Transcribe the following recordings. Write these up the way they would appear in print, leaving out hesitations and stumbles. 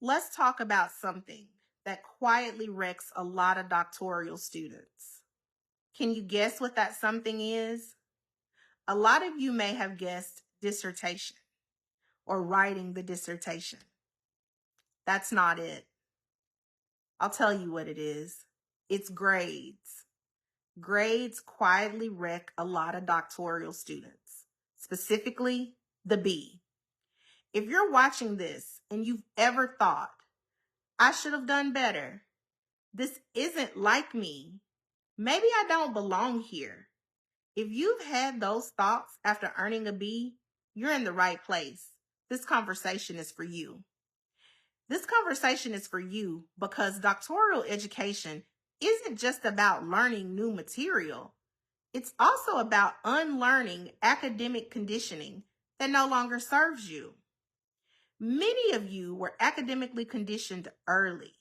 Let's talk about something that quietly wrecks a lot of doctoral students. Can you guess what that something is? A lot of you may have guessed dissertation or writing the dissertation. That's not it. I'll tell you what it is. It's grades. Grades quietly wreck a lot of doctoral students, specifically the B. If you're watching this and you've ever thought, I should have done better, this isn't like me, maybe I don't belong here. If you've had those thoughts after earning a B, you're in the right place. This conversation is for you. This conversation is for you because doctoral education isn't just about learning new material. It's also about unlearning academic conditioning that no longer serves you. Many of you were academically conditioned early.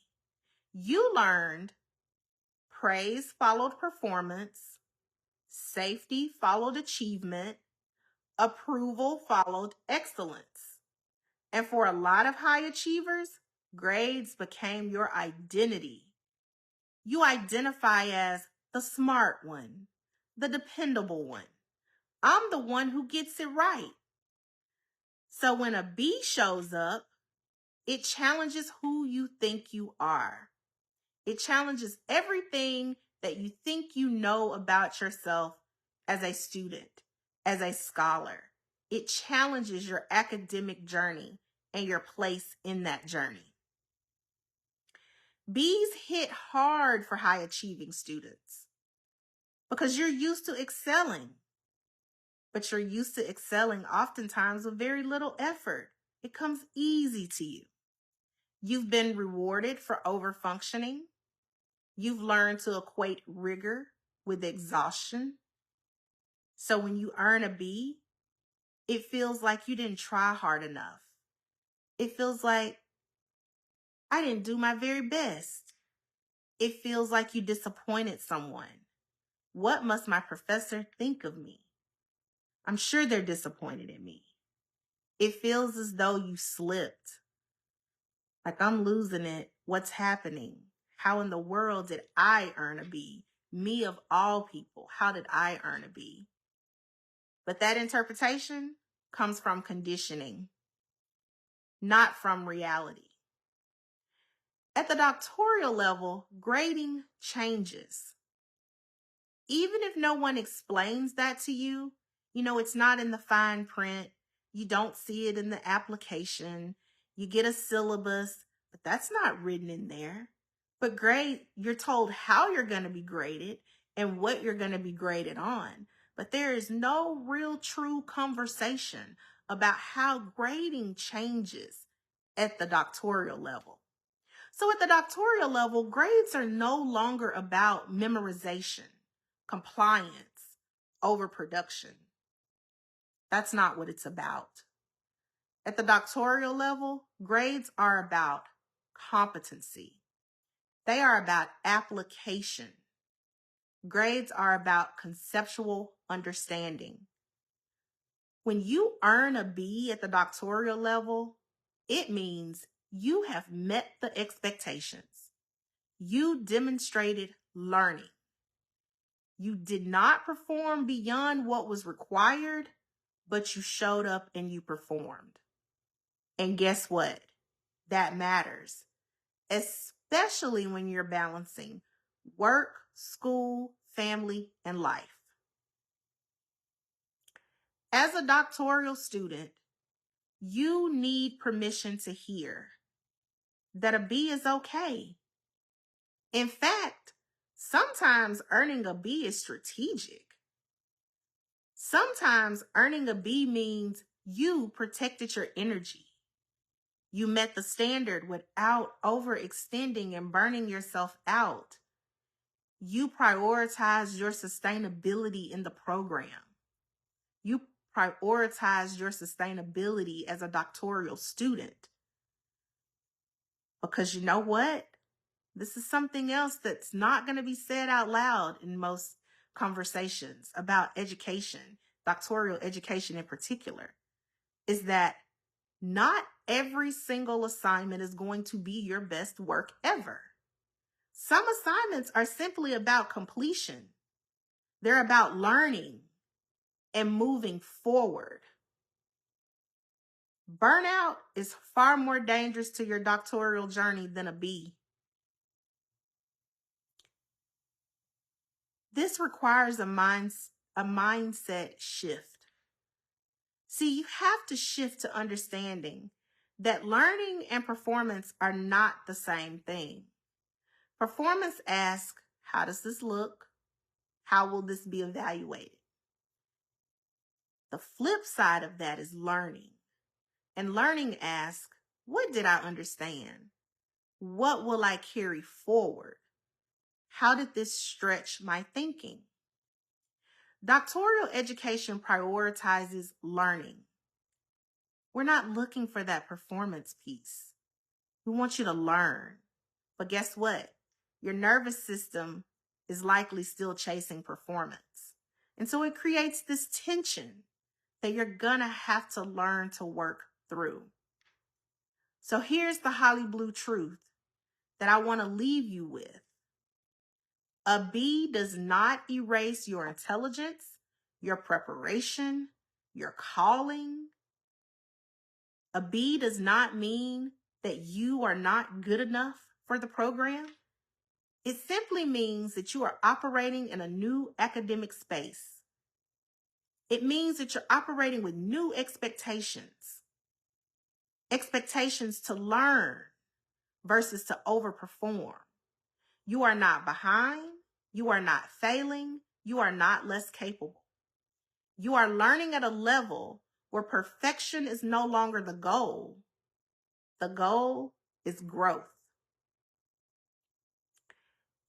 You learned praise followed performance, safety followed achievement, approval followed excellence. And for a lot of high achievers, grades became your identity. You identify as the smart one, the dependable one. I'm the one who gets it right. So when a B shows up, it challenges who you think you are. It challenges everything that you think you know about yourself as a student, as a scholar. It challenges your academic journey and your place in that journey. B's hit hard for high achieving students because you're used to excelling, but you're used to excelling oftentimes with very little effort. It comes easy to you. You've been rewarded for overfunctioning. You've learned to equate rigor with exhaustion. So when you earn a B, it feels like you didn't try hard enough. It feels like I didn't do my very best. It feels like you disappointed someone. What must my professor think of me? I'm sure they're disappointed in me. It feels as though you slipped. Like I'm losing it. What's happening? How in the world did I earn a B? Me of all people, how did I earn a B? But that interpretation comes from conditioning, not from reality. At the doctoral level, grading changes. Even if no one explains that to you, it's not in the fine print. You don't see it in the application. You get a syllabus, but that's not written in there. But you're told how you're going to be graded and what you're going to be graded on. But there is no real true conversation about how grading changes at the doctoral level. So at the doctoral level, grades are no longer about memorization, compliance, overproduction. That's not what it's about. At the doctoral level, grades are about competency. They are about application. Grades are about conceptual understanding. When you earn a B at the doctoral level, it means you have met the expectations. You demonstrated learning. You did not perform beyond what was required, but you showed up and you performed. And guess what? That matters, especially when you're balancing work, school, family, and life. As a doctoral student, you need permission to hear that a B is okay. In fact, sometimes earning a B is strategic. Sometimes earning a B means you protected your energy. You met the standard without overextending and burning yourself out. You prioritized your sustainability in the program. You prioritized your sustainability as a doctoral student. Because you know what? This is something else that's not going to be said out loud in most conversations about education, doctoral education in particular, is that Not every single assignment is going to be your best work ever. Some assignments are simply about completion. They're about learning and moving forward. Burnout is far more dangerous to your doctoral journey than a B. This requires a mindset shift. See, you have to shift to understanding that learning and performance are not the same thing. Performance asks, how does this look? How will this be evaluated? The flip side of that is learning. And learning asks, what did I understand? What will I carry forward? How did this stretch my thinking? Doctoral education prioritizes learning. We're not looking for that performance piece. We want you to learn. But guess what? Your nervous system is likely still chasing performance. And so it creates this tension that you're gonna have to learn to work through. So here's the Holly Blue truth that I want to leave you with. A B does not erase your intelligence, your preparation, your calling. A B does not mean that you are not good enough for the program. It simply means that you are operating in a new academic space. It means that you're operating with new expectations. Expectations to learn versus to overperform. You are not behind. You are not failing. You are not less capable. You are learning at a level where perfection is no longer the goal. The goal is growth.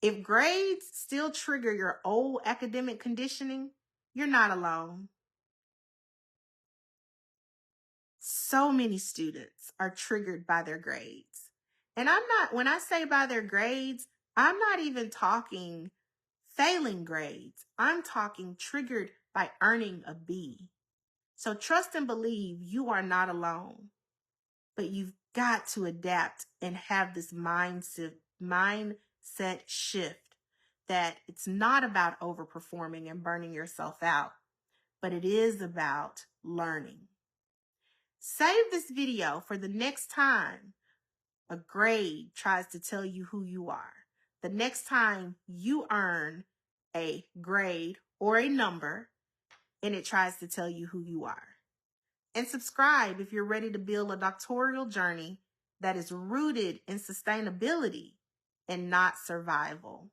If grades still trigger your old academic conditioning, you're not alone. So many students are triggered by their grades. And when I say by their grades, I'm not even talking failing grades. I'm talking triggered by earning a B. So trust and believe you are not alone, but you've got to adapt and have this mindset shift that it's not about overperforming and burning yourself out, but it is about learning. Save this video for the next time a grade tries to tell you who you are. The next time you earn a grade or a number and it tries to tell you who you are. And subscribe if you're ready to build a doctoral journey that is rooted in sustainability and not survival.